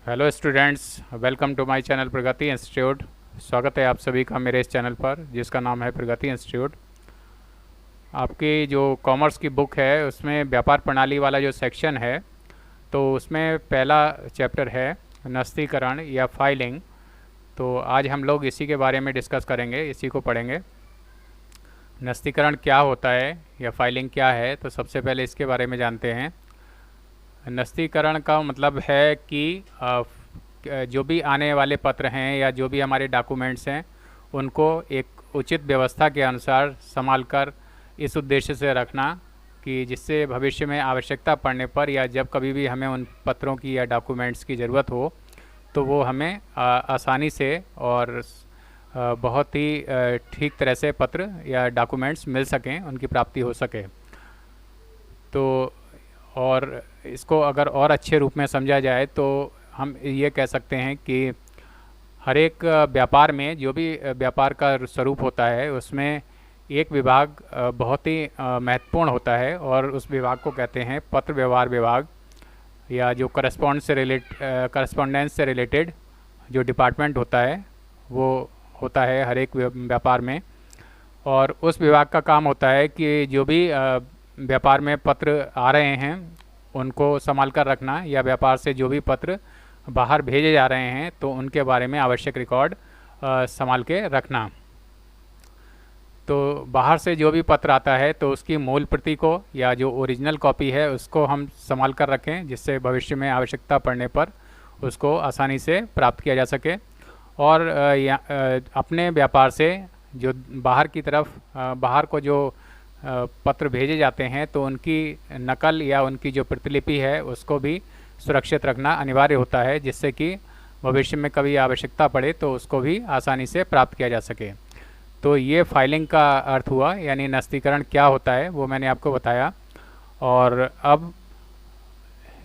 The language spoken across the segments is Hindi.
Hello students, welcome to my channel Pragati institute. स्वागत है आप सभी का मेरे इस चैनल पर जिसका नाम है प्रगति इंस्टीट्यूट। आपकी जो कॉमर्स की बुक है उसमें व्यापार प्रणाली वाला जो सेक्शन है, तो उसमें पहला चैप्टर है नस्तीकरण या फाइलिंग। तो आज हम लोग इसी के बारे में डिस्कस करेंगे, इसी को पढ़ेंगे। नस्तीकरण क्या होता है या फाइलिंग क्या है, तो सबसे पहले इसके बारे में जानते हैं। नस्तीकरण का मतलब है कि जो भी आने वाले पत्र हैं या जो भी हमारे डॉक्यूमेंट्स हैं उनको एक उचित व्यवस्था के अनुसार संभाल कर इस उद्देश्य से रखना कि जिससे भविष्य में आवश्यकता पड़ने पर या जब कभी भी हमें उन पत्रों की या डॉक्यूमेंट्स की ज़रूरत हो तो वो हमें आसानी से और बहुत ही ठीक तरह से पत्र या डॉक्यूमेंट्स मिल सकें, उनकी प्राप्ति हो सके। तो और इसको अगर और अच्छे रूप में समझा जाए तो हम ये कह सकते हैं कि हर एक व्यापार में जो भी व्यापार का स्वरूप होता है उसमें एक विभाग बहुत ही महत्वपूर्ण होता है और उस विभाग को कहते हैं पत्र व्यवहार विभाग, या जो करस्पॉन्डेंस से रिलेटेड जो डिपार्टमेंट होता है वो होता है हर एक व्यापार में। और उस विभाग का काम होता है कि जो भी व्यापार में पत्र आ रहे हैं उनको संभाल कर रखना, या व्यापार से जो भी पत्र बाहर भेजे जा रहे हैं तो उनके बारे में आवश्यक रिकॉर्ड संभाल के रखना। तो बाहर से जो भी पत्र आता है तो उसकी मूल प्रति को या जो ओरिजिनल कॉपी है उसको हम संभाल कर रखें, जिससे भविष्य में आवश्यकता पड़ने पर उसको आसानी से प्राप्त किया जा सके। और अपने व्यापार से जो बाहर की तरफ बाहर को जो पत्र भेजे जाते हैं तो उनकी नकल या उनकी जो प्रतिलिपि है उसको भी सुरक्षित रखना अनिवार्य होता है, जिससे कि भविष्य में कभी आवश्यकता पड़े तो उसको भी आसानी से प्राप्त किया जा सके। तो ये फाइलिंग का अर्थ हुआ, यानी नस्तीकरण क्या होता है वो मैंने आपको बताया। और अब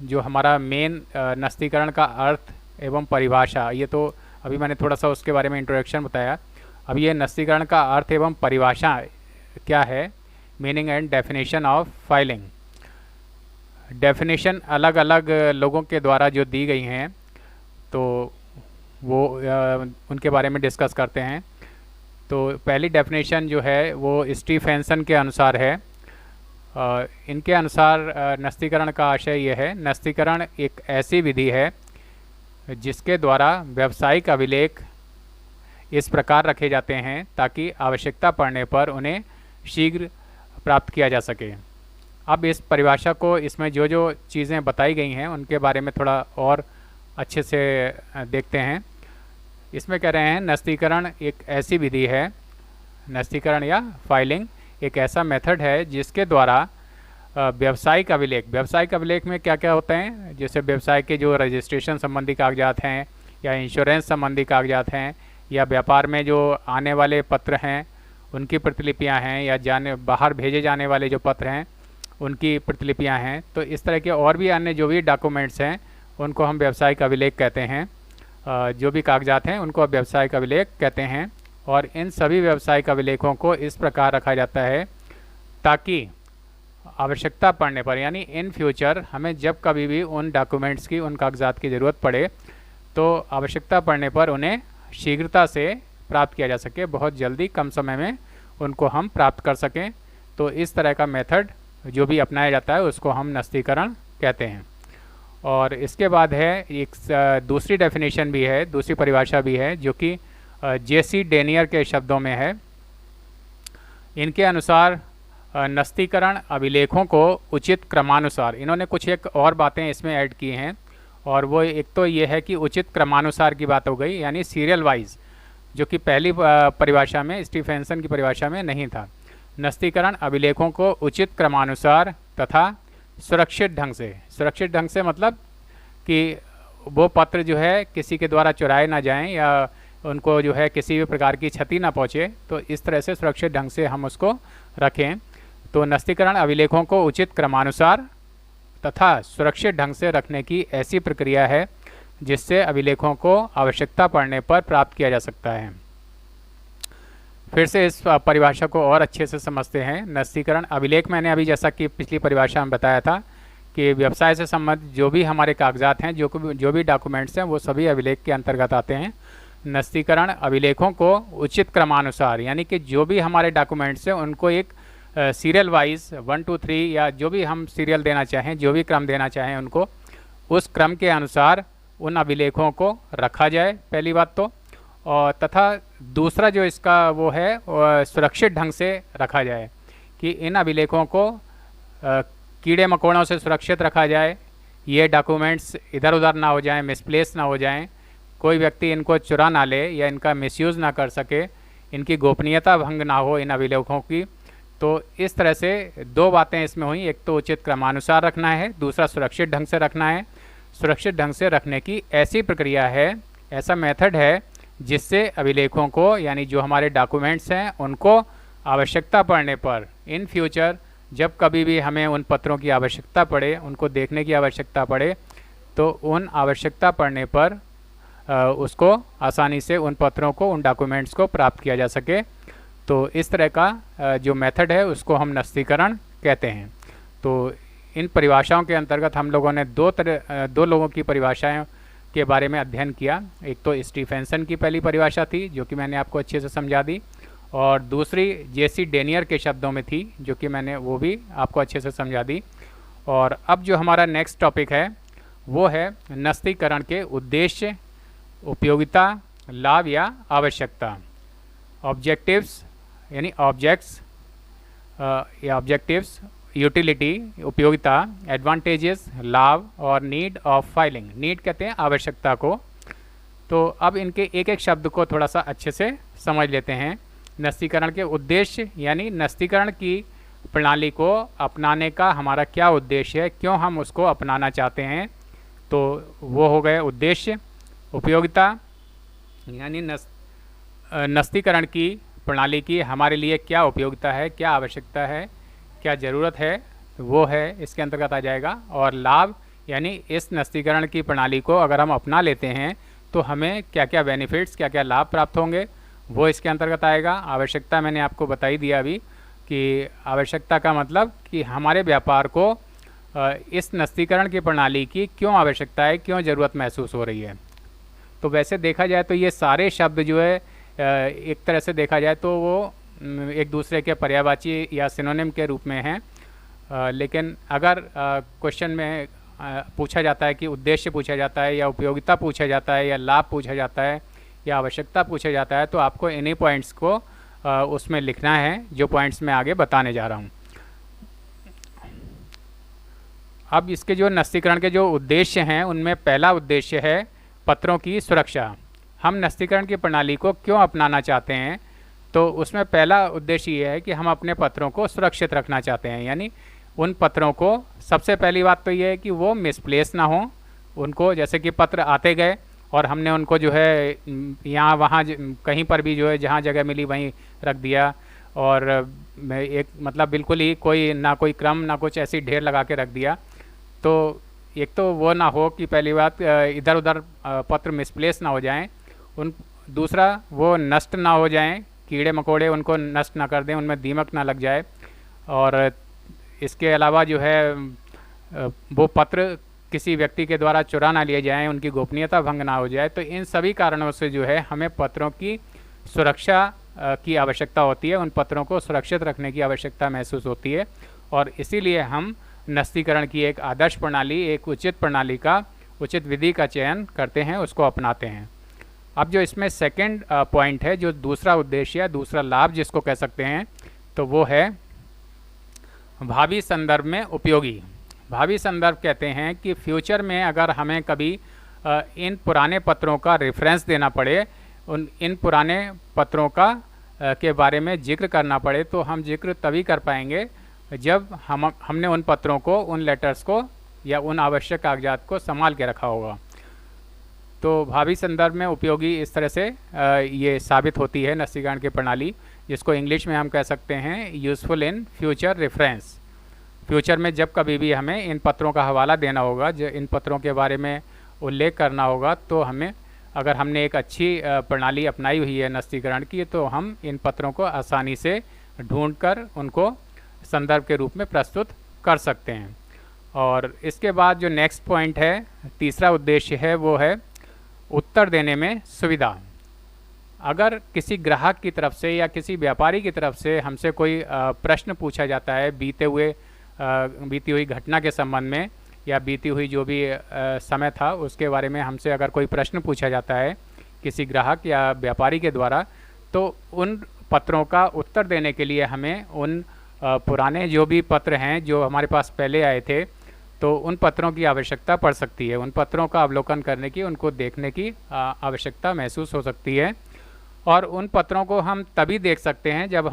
जो हमारा मेन नस्तीकरण का अर्थ एवं परिभाषा, ये तो अभी मैंने थोड़ा सा उसके बारे में इंट्रोडक्शन बताया। अब ये नस्तीकरण का अर्थ एवं परिभाषा क्या है, meaning and definition of filing. Definition अलग अलग लोगों के द्वारा जो दी गई हैं तो वो उनके बारे में डिस्कस करते हैं। तो पहली डेफिनेशन जो है वो स्टीफेंसन के अनुसार है। इनके अनुसार नस्तीकरण का आशय यह है, नस्तीकरण एक ऐसी विधि है जिसके द्वारा व्यावसायिक अभिलेख इस प्रकार रखे जाते हैं ताकि आवश्यकता पड़ने पर उन्हें शीघ्र प्राप्त किया जा सके। अब इस परिभाषा को, इसमें जो जो चीज़ें बताई गई हैं उनके बारे में थोड़ा और अच्छे से देखते हैं। इसमें कह रहे हैं नस्तीकरण एक ऐसी विधि है, नस्तीकरण या फाइलिंग एक ऐसा मेथड है जिसके द्वारा व्यावसायिक अभिलेख में क्या क्या होते हैं, जैसे व्यवसाय के जो रजिस्ट्रेशन संबंधी कागजात हैं या इंश्योरेंस संबंधी कागजात हैं या व्यापार में जो आने वाले पत्र हैं उनकी प्रतिलिपियां हैं, या बाहर भेजे जाने वाले जो पत्र हैं उनकी प्रतिलिपियां हैं। तो इस तरह के और भी अन्य जो भी डॉक्यूमेंट्स हैं उनको हम व्यावसायिक अभिलेख कहते हैं। जो भी कागजात हैं उनको व्यावसायिक अभिलेख कहते हैं। और इन सभी व्यावसायिक अभिलेखों को इस प्रकार रखा जाता है ताकि आवश्यकता पड़ने पर, यानी इन फ्यूचर हमें जब कभी भी उन डॉक्यूमेंट्स की, उन कागजात की ज़रूरत पड़े तो आवश्यकता पड़ने पर उन्हें शीघ्रता से प्राप्त किया जा सके, बहुत जल्दी कम समय में उनको हम प्राप्त कर सकें। तो इस तरह का मेथड जो भी अपनाया जाता है उसको हम नस्तीकरण कहते हैं। और इसके बाद है एक दूसरी डेफिनेशन भी है, दूसरी परिभाषा भी है जो कि जेसी डेनियर के शब्दों में है। इनके अनुसार नस्तीकरण अभिलेखों को उचित क्रमानुसार, इन्होंने कुछ एक और बातें इसमें ऐड की हैं, और वो एक तो ये है कि उचित क्रमानुसार की बात हो गई, यानी सीरियल वाइज, जो कि पहली परिभाषा में, स्टीफेंसन की परिभाषा में नहीं था। नस्तीकरण अभिलेखों को उचित क्रमानुसार तथा सुरक्षित ढंग से मतलब कि वो पत्र जो है किसी के द्वारा चुराए ना जाएं या उनको जो है किसी भी प्रकार की क्षति ना पहुंचे, तो इस तरह से सुरक्षित ढंग से हम उसको रखें। तो नस्तीकरण अभिलेखों को उचित क्रमानुसार तथा सुरक्षित ढंग से रखने की ऐसी प्रक्रिया है जिससे अभिलेखों को आवश्यकता पड़ने पर प्राप्त किया जा सकता है। फिर से इस परिभाषा को और अच्छे से समझते हैं। नस्तीकरण अभिलेख, मैंने अभी जैसा कि पिछली परिभाषा में बताया था कि व्यवसाय से संबंधित जो भी हमारे कागजात हैं, जो भी डॉक्यूमेंट्स हैं, वो सभी अभिलेख के अंतर्गत आते हैं। नस्तीकरण अभिलेखों को उचित क्रमानुसार, यानी कि जो भी हमारे डॉक्यूमेंट्स हैं उनको एक सीरियल वाइज 1 2 3 या जो भी हम सीरियल देना चाहें, जो भी क्रम देना चाहें, उनको उस क्रम के अनुसार उन अभिलेखों को रखा जाए, पहली बात तो। और तथा दूसरा जो इसका वो है सुरक्षित ढंग से रखा जाए कि इन अभिलेखों को कीड़े मकोड़ों से सुरक्षित रखा जाए। ये डॉक्यूमेंट्स इधर उधर ना हो जाएं, मिसप्लेस ना हो जाएं, कोई व्यक्ति इनको चुरा ना ले या इनका मिसयूज़ ना कर सके, इनकी गोपनीयता भंग ना हो इन अभिलेखों की। तो इस तरह से दो बातें इसमें हुई, एक तो उचित क्रमानुसार रखना है, दूसरा सुरक्षित ढंग से रखना है। सुरक्षित ढंग से रखने की ऐसी प्रक्रिया है, ऐसा मेथड है जिससे अभिलेखों को, यानी जो हमारे डॉक्यूमेंट्स हैं, उनको आवश्यकता पड़ने पर इन फ्यूचर जब कभी भी हमें उन पत्रों की आवश्यकता पड़े, उनको देखने की आवश्यकता पड़े, तो उन आवश्यकता पड़ने पर उसको आसानी से उन पत्रों को, उन डॉक्यूमेंट्स को प्राप्त किया जा सके। तो इस तरह का जो मेथड है उसको हम नस्तीकरण कहते हैं। तो इन परिभाषाओं के अंतर्गत हम लोगों ने दो लोगों की परिभाषाएं के बारे में अध्ययन किया। एक तो स्टीफेंसन की पहली परिभाषा थी जो कि मैंने आपको अच्छे से समझा दी, और दूसरी जेसी डेनियर के शब्दों में थी जो कि मैंने वो भी आपको अच्छे से समझा दी। और अब जो हमारा नेक्स्ट टॉपिक है वो है नस्तीकरण के उद्देश्य, उपयोगिता, लाभ या आवश्यकता। ऑब्जेक्टिव्स यानी ऑब्जेक्ट्स या ऑब्जेक्टिव्स, यूटिलिटी उपयोगिता, एडवांटेजेस लाभ, और नीड ऑफ फाइलिंग, नीड कहते हैं आवश्यकता को। तो अब इनके एक एक शब्द को थोड़ा सा अच्छे से समझ लेते हैं। नस्तीकरण के उद्देश्य यानी नस्तीकरण की प्रणाली को अपनाने का हमारा क्या उद्देश्य है, क्यों हम उसको अपनाना चाहते हैं, तो वो हो गए उद्देश्य। उपयोगिता यानी नस्तीकरण की प्रणाली की हमारे लिए क्या उपयोगिता है, क्या आवश्यकता है, क्या ज़रूरत है, वो है इसके अंतर्गत आ जाएगा। और लाभ यानी इस नस्तीकरण की प्रणाली को अगर हम अपना लेते हैं तो हमें क्या क्या बेनिफिट्स, क्या क्या लाभ प्राप्त होंगे, वो इसके अंतर्गत आएगा। आवश्यकता मैंने आपको बता ही दिया अभी कि आवश्यकता का मतलब कि हमारे व्यापार को इस नस्तीकरण की प्रणाली की क्यों आवश्यकता है, क्यों ज़रूरत महसूस हो रही है। तो वैसे देखा जाए तो ये सारे शब्द जो है एक तरह से देखा जाए तो वो एक दूसरे के पर्यायवाची या सिनोनिम के रूप में हैं, लेकिन अगर क्वेश्चन में पूछा जाता है कि उद्देश्य पूछा जाता है या उपयोगिता पूछा जाता है या लाभ पूछा जाता है या आवश्यकता पूछा जाता है, तो आपको इन्हीं पॉइंट्स को उसमें लिखना है जो पॉइंट्स मैं आगे बताने जा रहा हूँ। अब इसके जो नस्तीकरण के जो उद्देश्य हैं उनमें पहला उद्देश्य है पत्रों की सुरक्षा। हम नस्तीकरण की प्रणाली को क्यों अपनाना चाहते हैं, तो उसमें पहला उद्देश्य ये है कि हम अपने पत्रों को सुरक्षित रखना चाहते हैं। यानी उन पत्रों को, सबसे पहली बात तो ये है कि वो मिसप्लेस ना हो, उनको जैसे कि पत्र आते गए और हमने उनको जो है यहाँ वहाँ कहीं पर भी जो है जहाँ जगह मिली वहीं रख दिया, और एक मतलब बिल्कुल ही कोई ना कोई क्रम ना कुछ ऐसी ढेर लगा के रख दिया। तो एक तो वो ना हो कि पहली बात इधर उधर पत्र मिसप्लेस ना हो जाएं, दूसरा वो नष्ट ना हो जाएं, कीड़े मकोड़े उनको नष्ट ना कर दें, उनमें दीमक ना लग जाए। और इसके अलावा जो है वो पत्र किसी व्यक्ति के द्वारा चुरा ना लिए जाएं, उनकी गोपनीयता भंग ना हो जाए। तो इन सभी कारणों से जो है हमें पत्रों की सुरक्षा की आवश्यकता होती है, उन पत्रों को सुरक्षित रखने की आवश्यकता महसूस होती है, और इसीलिए हम नस्तीकरण की एक आदर्श प्रणाली, एक उचित प्रणाली का, उचित विधि का चयन करते हैं, उसको अपनाते हैं। अब जो इसमें सेकंड पॉइंट है, जो दूसरा उद्देश्य है, दूसरा लाभ जिसको कह सकते हैं, तो वो है भावी संदर्भ में उपयोगी। भावी संदर्भ कहते हैं कि फ्यूचर में अगर हमें कभी इन पुराने पत्रों का रेफरेंस देना पड़े, इन पुराने पत्रों का के बारे में जिक्र करना पड़े, तो हम जिक्र तभी कर पाएंगे जब हमने उन पत्रों को, उन लेटर्स को या उन आवश्यक कागजात को संभाल के रखा होगा। तो भावी संदर्भ में उपयोगी इस तरह से ये साबित होती है नस्तीकरण की प्रणाली, जिसको इंग्लिश में हम कह सकते हैं useful in future reference. Future में जब कभी भी हमें इन पत्रों का हवाला देना होगा, जो इन पत्रों के बारे में उल्लेख करना होगा, तो हमें, अगर हमने एक अच्छी प्रणाली अपनाई हुई है नस्तीकरण की, तो हम इन पत्रों को आसानी से ढूंढकर उनको संदर्भ के रूप में प्रस्तुत कर सकते हैं। और इसके बाद जो नेक्स्ट पॉइंट है, तीसरा उद्देश्य है, वो है उत्तर देने में सुविधा। अगर किसी ग्राहक की तरफ से या किसी व्यापारी की तरफ से हमसे कोई प्रश्न पूछा जाता है बीती हुई घटना के संबंध में, या बीती हुई जो भी समय था उसके बारे में हमसे अगर कोई प्रश्न पूछा जाता है किसी ग्राहक या व्यापारी के द्वारा, तो उन पत्रों का उत्तर देने के लिए हमें उन पुराने जो भी पत्र हैं जो हमारे पास पहले आए थे, तो उन पत्रों की आवश्यकता पड़ सकती है। उन पत्रों का अवलोकन करने की, उनको देखने की आवश्यकता महसूस हो सकती है। और उन पत्रों को हम तभी देख सकते हैं जब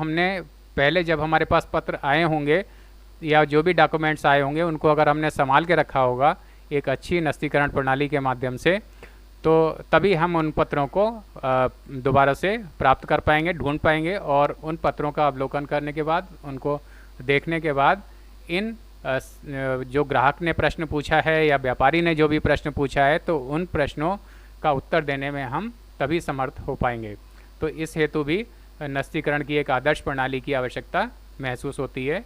जब हमारे पास पत्र आए होंगे या जो भी डॉक्यूमेंट्स आए होंगे उनको अगर हमने संभाल के रखा होगा एक अच्छी नस्तीकरण प्रणाली के माध्यम से, तो तभी हम उन पत्रों को दोबारा से प्राप्त कर पाएंगे, ढूंढ पाएंगे। और उन पत्रों का अवलोकन करने के बाद, उनको देखने के बाद, इन जो ग्राहक ने प्रश्न पूछा है या व्यापारी ने जो भी प्रश्न पूछा है, तो उन प्रश्नों का उत्तर देने में हम तभी समर्थ हो पाएंगे। तो इस हेतु भी नस्तीकरण की एक आदर्श प्रणाली की आवश्यकता महसूस होती है।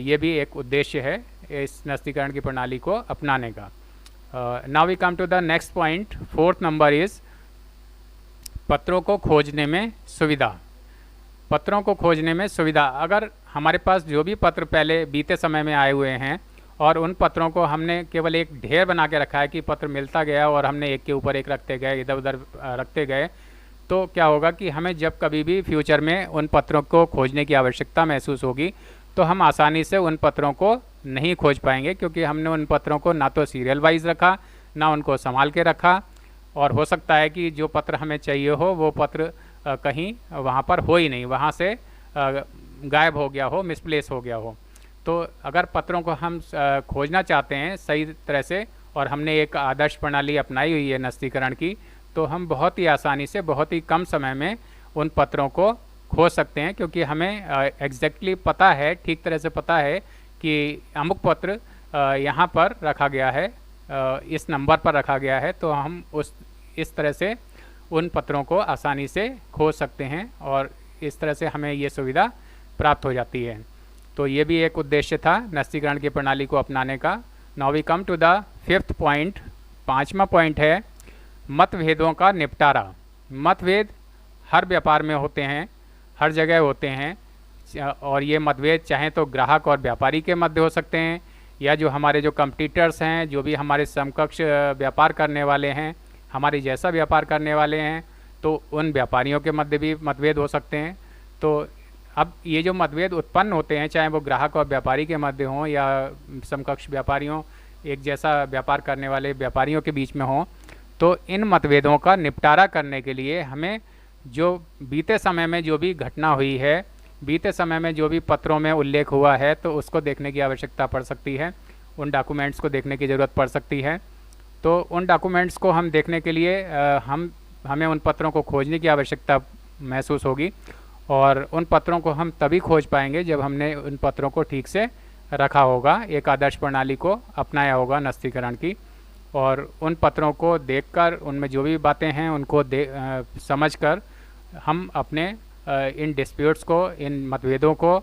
ये भी एक उद्देश्य है इस नस्तीकरण की प्रणाली को अपनाने का। Now we come to the next point, fourth number is पत्रों को खोजने में सुविधा। पत्रों को खोजने में सुविधा, अगर हमारे पास जो भी पत्र पहले बीते समय में आए हुए हैं और उन पत्रों को हमने केवल एक ढेर बना के रखा है कि पत्र मिलता गया और हमने एक के ऊपर एक रखते गए, इधर उधर रखते गए, तो क्या होगा कि हमें जब कभी भी फ्यूचर में उन पत्रों को खोजने की आवश्यकता महसूस होगी तो हम आसानी से उन पत्रों को नहीं खोज पाएंगे, क्योंकि हमने उन पत्रों को ना तो सीरियल वाइज रखा, ना उनको संभाल के रखा। और हो सकता है कि जो पत्र हमें चाहिए हो वो पत्र कहीं वहाँ पर हो ही नहीं, वहाँ से गायब हो गया हो, मिसप्लेस हो गया हो। तो अगर पत्रों को हम खोजना चाहते हैं सही तरह से, और हमने एक आदर्श प्रणाली अपनाई हुई है नस्तीकरण की, तो हम बहुत ही आसानी से, बहुत ही कम समय में उन पत्रों को खोज सकते हैं, क्योंकि हमें एग्जैक्टली पता है, ठीक तरह से पता है कि अमुक पत्र यहाँ पर रखा गया है, इस नंबर पर रखा गया है। तो हम इस तरह से उन पत्रों को आसानी से खोज सकते हैं और इस तरह से हमें ये सुविधा प्राप्त हो जाती है। तो ये भी एक उद्देश्य था नस्तीकरण की प्रणाली को अपनाने का। Now we come to the fifth point, पाँचवा पॉइंट है मतभेदों का निपटारा। मतभेद हर व्यापार में होते हैं, हर जगह होते हैं, और ये मतभेद चाहे तो ग्राहक और व्यापारी के मध्य हो सकते हैं, या जो हमारे जो कंपटीटर्स हैं, जो भी हमारे समकक्ष व्यापार करने वाले हैं, हमारे जैसा व्यापार करने वाले हैं, तो उन व्यापारियों के मध्य भी मतभेद हो सकते हैं। तो अब ये जो मतभेद उत्पन्न होते हैं, चाहे वो ग्राहक और व्यापारी के मध्य हों या समकक्ष व्यापारियों, एक जैसा व्यापार करने वाले व्यापारियों के बीच में हों, तो इन मतभेदों का निपटारा करने के लिए हमें जो बीते समय में जो भी घटना हुई है, बीते समय में जो भी पत्रों में उल्लेख हुआ है, तो उसको देखने की आवश्यकता पड़ सकती है, उन डॉक्यूमेंट्स को देखने की ज़रूरत पड़ सकती है। तो उन डॉक्यूमेंट्स को हम देखने के लिए हमें उन पत्रों को खोजने की आवश्यकता महसूस होगी, और उन पत्रों को हम तभी खोज पाएंगे जब हमने उन पत्रों को ठीक से रखा होगा, एक आदर्श प्रणाली को अपनाया होगा नस्तीकरण की। और उन पत्रों को देखकर, उनमें जो भी बातें हैं उनको समझकर हम अपने इन डिस्प्यूट्स को, इन मतभेदों को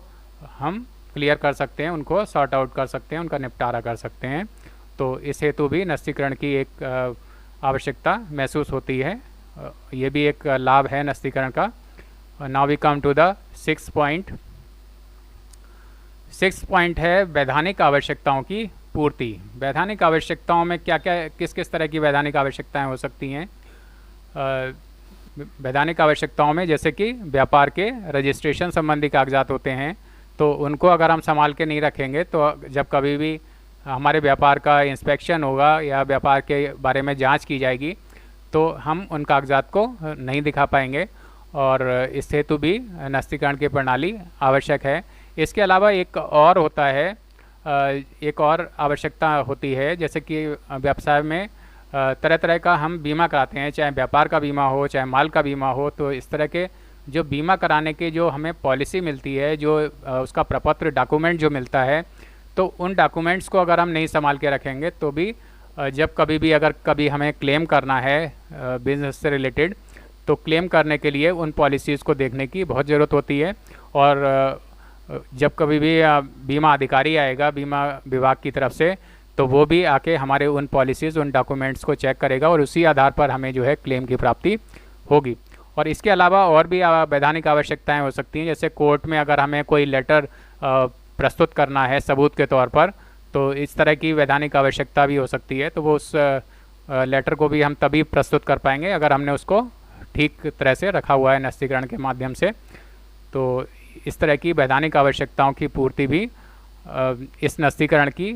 हम क्लियर कर सकते हैं, उनको सॉर्ट आउट कर सकते हैं, उनका निपटारा कर सकते हैं। तो इस हेतु भी नस्तीकरण की एक आवश्यकता महसूस होती है। ये भी एक लाभ है नस्तीकरण का। Now we come to the sixth point. Sixth point है वैधानिक आवश्यकताओं की पूर्ति। वैधानिक आवश्यकताओं में क्या क्या, किस किस तरह की वैधानिक आवश्यकताएं हो सकती हैं? वैधानिक आवश्यकताओं में जैसे कि व्यापार के रजिस्ट्रेशन संबंधी कागजात होते हैं, तो उनको अगर हम संभाल के नहीं रखेंगे तो जब कभी भी हमारे व्यापार का इंस्पेक्शन होगा या व्यापार के बारे में जांच की जाएगी तो हम उन कागजात को नहीं दिखा पाएंगे, और इस हेतु भी नस्तीकरण की प्रणाली आवश्यक है। इसके अलावा एक और होता है, एक और आवश्यकता होती है, जैसे कि व्यवसाय में तरह तरह का हम बीमा कराते हैं, चाहे व्यापार का बीमा हो, चाहे माल का बीमा हो। तो इस तरह के जो बीमा कराने के जो हमें पॉलिसी मिलती है, जो उसका प्रपत्र डॉक्यूमेंट जो मिलता है, तो उन डॉक्यूमेंट्स को अगर हम नहीं संभाल के रखेंगे तो भी जब कभी भी अगर कभी हमें क्लेम करना है बिजनेस से रिलेटेड, तो क्लेम करने के लिए उन पॉलिसीज़ को देखने की बहुत ज़रूरत होती है। और जब कभी भी बीमा अधिकारी आएगा बीमा विभाग की तरफ से, तो वो भी आके हमारे उन पॉलिसीज़ उन डॉक्यूमेंट्स को चेक करेगा और उसी आधार पर हमें जो है क्लेम की प्राप्ति होगी। और इसके अलावा और भी वैधानिक आवश्यकताएं हो सकती हैं, जैसे कोर्ट में अगर हमें कोई लेटर प्रस्तुत करना है सबूत के तौर पर, तो इस तरह की वैधानिक आवश्यकता भी हो सकती है। तो वो उस लेटर को भी हम तभी प्रस्तुत कर पाएंगे अगर हमने उसको ठीक तरह से रखा हुआ है नस्तीकरण के माध्यम से। तो इस तरह की वैधानिक आवश्यकताओं की पूर्ति भी इस नस्तीकरण की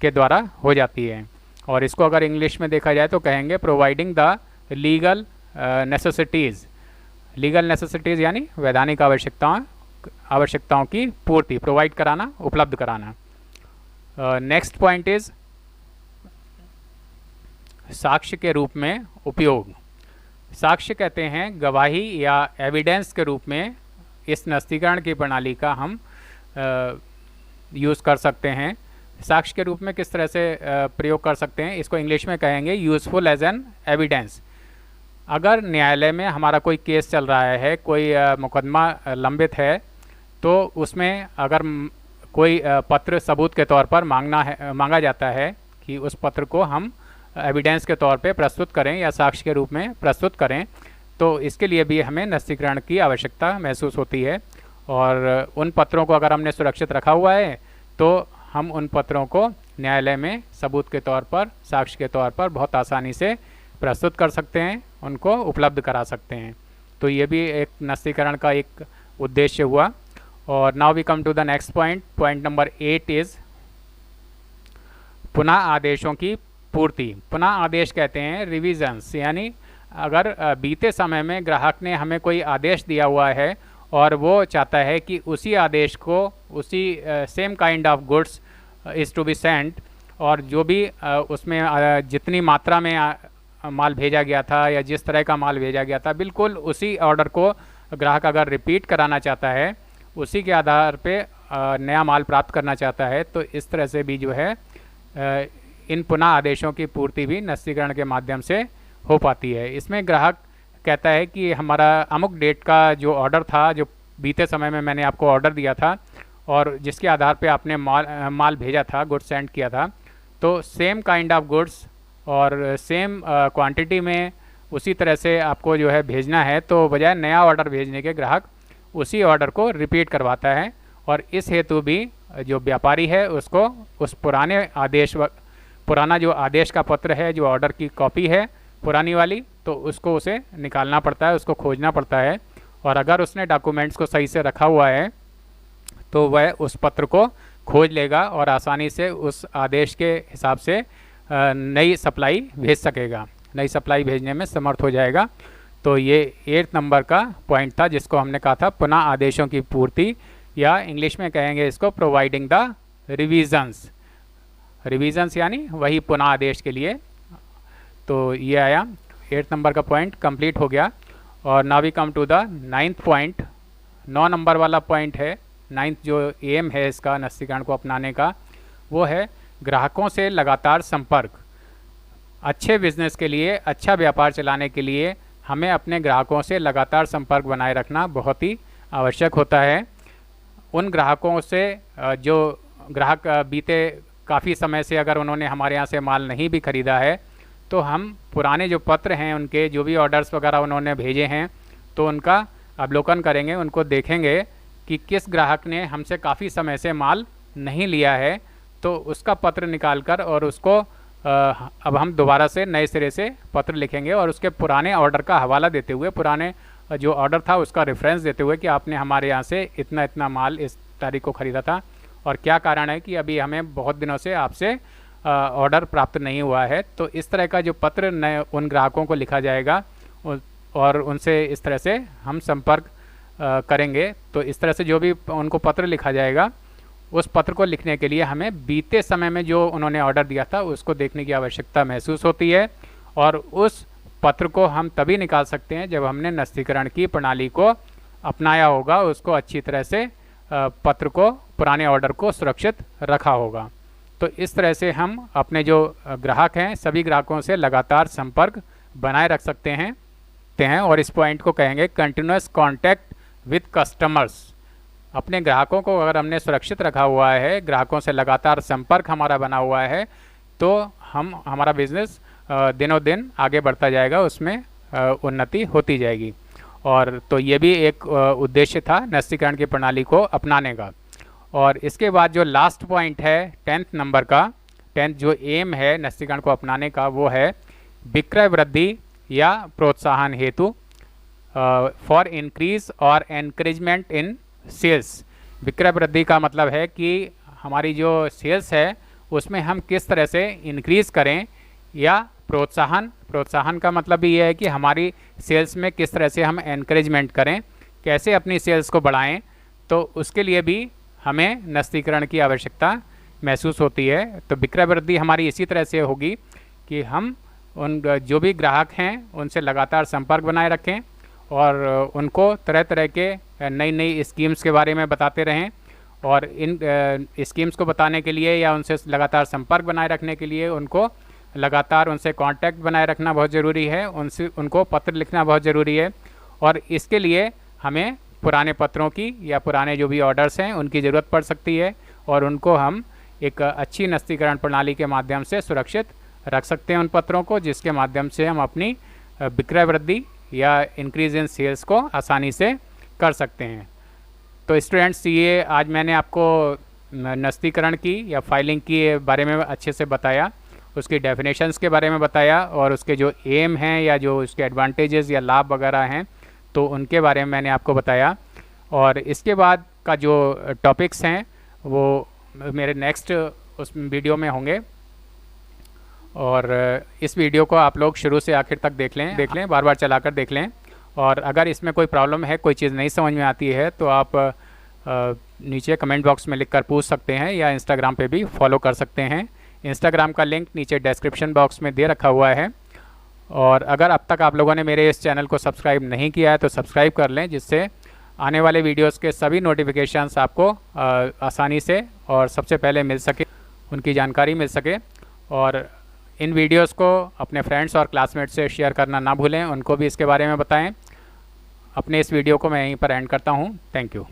के द्वारा हो जाती है। और इसको अगर इंग्लिश में देखा जाए तो कहेंगे providing the legal necessities. Legal necessities यानी वैधानिक आवश्यकताओं की पूर्ति, प्रोवाइड कराना, उपलब्ध कराना। नेक्स्ट पॉइंट इज साक्ष्य के रूप में उपयोग। साक्ष्य कहते हैं गवाही या एविडेंस के रूप में इस नस्तीकरण की प्रणाली का हम यूज़ कर सकते हैं। साक्ष्य के रूप में किस तरह से प्रयोग कर सकते हैं, इसको इंग्लिश में कहेंगे यूज़फुल एज एन एविडेंस। अगर न्यायालय में हमारा कोई केस चल रहा है, कोई मुकदमा लंबित है, तो उसमें अगर कोई पत्र सबूत के तौर पर मांगा जाता है कि उस पत्र को हम एविडेंस के तौर पे प्रस्तुत करें या साक्ष्य के रूप में प्रस्तुत करें, तो इसके लिए भी हमें नस्तीकरण की आवश्यकता महसूस होती है। और उन पत्रों को अगर हमने सुरक्षित रखा हुआ है तो हम उन पत्रों को न्यायालय में सबूत के तौर पर, साक्ष्य के तौर पर बहुत आसानी से प्रस्तुत कर सकते हैं, उनको उपलब्ध करा सकते हैं। तो ये भी एक नस्तीकरण का एक उद्देश्य हुआ। और now we come to the next point. Point number 8 is पुनः आदेशों की पूर्ति। पुनः आदेश कहते हैं रिविजन्स, यानी अगर बीते समय में ग्राहक ने हमें कोई आदेश दिया हुआ है और वो चाहता है कि उसी आदेश को, उसी same kind of goods is to be sent, और जो भी उसमें जितनी मात्रा में माल भेजा गया था या जिस तरह का माल भेजा गया था, बिल्कुल उसी ऑर्डर को ग्राहक अगर रिपीट कराना चाहता है, उसी के आधार पे नया माल प्राप्त करना चाहता है, तो इस तरह से भी जो है इन पुनः आदेशों की पूर्ति भी नस्तीकरण के माध्यम से हो पाती है। इसमें ग्राहक कहता है कि हमारा अमुक डेट का जो ऑर्डर था, जो बीते समय में मैंने आपको ऑर्डर दिया था और जिसके आधार पे आपने माल भेजा था, गुड्स सेंड किया था, तो सेम काइंड ऑफ गुड्स और सेम क्वांटिटी में उसी तरह से आपको जो है भेजना है, तो बजाय नया ऑर्डर भेजने के ग्राहक उसी ऑर्डर को रिपीट करवाता है। और इस हेतु भी जो व्यापारी है उसको उस पुराना जो आदेश का पत्र है, जो ऑर्डर की कॉपी है पुरानी वाली, तो उसको उसे निकालना पड़ता है, उसको खोजना पड़ता है। और अगर उसने डॉक्यूमेंट्स को सही से रखा हुआ है तो वह उस पत्र को खोज लेगा और आसानी से उस आदेश के हिसाब से नई सप्लाई भेज सकेगा, नई सप्लाई भेजने में समर्थ हो जाएगा। तो ये 8 नंबर का पॉइंट था जिसको हमने कहा था पुनः आदेशों की पूर्ति, या इंग्लिश में कहेंगे इसको प्रोवाइडिंग द रिविजन्स। रिविजन्स यानी वही पुनः आदेश के लिए। तो ये आया 8 नंबर का पॉइंट कंप्लीट हो गया। और now we come to the 9th point. 9 number वाला पॉइंट है, 9th जो एम है इसका नस्तीकरण को अपनाने का, वो है ग्राहकों से लगातार संपर्क। अच्छे बिजनेस के लिए, अच्छा व्यापार चलाने के लिए हमें अपने ग्राहकों से लगातार संपर्क बनाए रखना बहुत ही आवश्यक होता है। उन ग्राहकों से जो ग्राहक बीते काफ़ी समय से अगर उन्होंने हमारे यहाँ से माल नहीं भी ख़रीदा है, तो हम पुराने जो पत्र हैं उनके, जो भी ऑर्डर्स वगैरह उन्होंने भेजे हैं, तो उनका अवलोकन करेंगे, उनको देखेंगे कि किस ग्राहक ने हमसे काफ़ी समय से माल नहीं लिया है, तो उसका पत्र निकाल कर और उसको अब हम दोबारा से नए सिरे से पत्र लिखेंगे और उसके पुराने ऑर्डर का हवाला देते हुए, पुराने जो ऑर्डर था उसका रेफरेंस देते हुए कि आपने हमारे यहाँ से इतना इतना माल इस तारीख को ख़रीदा था और क्या कारण है कि अभी हमें बहुत दिनों से आपसे ऑर्डर प्राप्त नहीं हुआ है। तो इस तरह का जो पत्र नए उन ग्राहकों को लिखा जाएगा और उनसे इस तरह से हम संपर्क करेंगे। तो इस तरह से जो भी उनको पत्र लिखा जाएगा, उस पत्र को लिखने के लिए हमें बीते समय में जो उन्होंने ऑर्डर दिया था उसको देखने की आवश्यकता महसूस होती है। और उस पत्र को हम तभी निकाल सकते हैं जब हमने नस्तीकरण की प्रणाली को अपनाया होगा, उसको अच्छी तरह से पत्र को, पुराने ऑर्डर को सुरक्षित रखा होगा। तो इस तरह से हम अपने जो ग्राहक हैं सभी ग्राहकों से लगातार संपर्क बनाए रख सकते हैं। और इस पॉइंट को कहेंगे कंटिन्यूस कांटेक्ट विद कस्टमर्स। अपने ग्राहकों को अगर हमने सुरक्षित रखा हुआ है, ग्राहकों से लगातार संपर्क हमारा बना हुआ है, तो हमारा बिजनेस दिनों दिन आगे बढ़ता जाएगा, उसमें उन्नति होती जाएगी। और तो ये भी एक उद्देश्य था नस्तीकरण की प्रणाली को अपनाने का। और इसके बाद जो लास्ट पॉइंट है 10th नंबर का, 10th जो एम है नस्तीकरण को अपनाने का, वो है विक्रय वृद्धि या प्रोत्साहन हेतु फॉर इंक्रीज और एनकरेजमेंट इन सेल्स। विक्रय वृद्धि का मतलब है कि हमारी जो सेल्स है उसमें हम किस तरह से इंक्रीज़ करें, या प्रोत्साहन का मतलब भी ये है कि हमारी सेल्स में किस तरह से हम एनकरेजमेंट करें, कैसे अपनी सेल्स को बढ़ाएं। तो उसके लिए भी हमें नस्तीकरण की आवश्यकता महसूस होती है। तो विक्रय वृद्धि हमारी इसी तरह से होगी कि हम उन जो भी ग्राहक हैं उनसे लगातार संपर्क बनाए रखें और उनको तरह तरह के नई नई स्कीम्स के बारे में बताते रहें। और इन स्कीम्स को बताने के लिए या उनसे लगातार संपर्क बनाए रखने के लिए उनको लगातार उनसे कांटेक्ट बनाए रखना बहुत ज़रूरी है, उनको पत्र लिखना बहुत ज़रूरी है। और इसके लिए हमें पुराने पत्रों की या पुराने जो भी ऑर्डर्स हैं उनकी ज़रूरत पड़ सकती है, और उनको हम एक अच्छी नस्तीकरण प्रणाली के माध्यम से सुरक्षित रख सकते हैं उन पत्रों को, जिसके माध्यम से हम अपनी विक्रय वृद्धि या इंक्रीज इन सेल्स को आसानी से कर सकते हैं। तो स्टूडेंट्स, ये आज मैंने आपको नस्तीकरण की या फाइलिंग के बारे में अच्छे से बताया, उसकी डेफिनेशंस के बारे में बताया, और उसके जो एम हैं या जो उसके एडवांटेजेस या लाभ वगैरह हैं तो उनके बारे में मैंने आपको बताया। और इसके बाद का जो टॉपिक्स हैं वो मेरे नेक्स्ट उस वीडियो में होंगे, और इस वीडियो को आप लोग शुरू से आखिर तक देख लें, बार बार चलाकर देख लें। और अगर इसमें कोई प्रॉब्लम है, कोई चीज़ नहीं समझ में आती है, तो आप नीचे कमेंट बॉक्स में लिखकर पूछ सकते हैं, या इंस्टाग्राम पे भी फॉलो कर सकते हैं। इंस्टाग्राम का लिंक नीचे डिस्क्रिप्शन बॉक्स में दे रखा हुआ है। और अगर अब तक आप लोगों ने मेरे इस चैनल को सब्सक्राइब नहीं किया है तो सब्सक्राइब कर लें, जिससे आने वाले वीडियोस के सभी नोटिफिकेशंस आपको आसानी से और सबसे पहले मिल सके, उनकी जानकारी मिल सके। और इन वीडियोस को अपने फ्रेंड्स और क्लासमेट्स से शेयर करना ना भूलें, उनको भी इसके बारे में बताएं। अपने इस वीडियो को मैं यहीं पर एंड करता हूं। Thank you.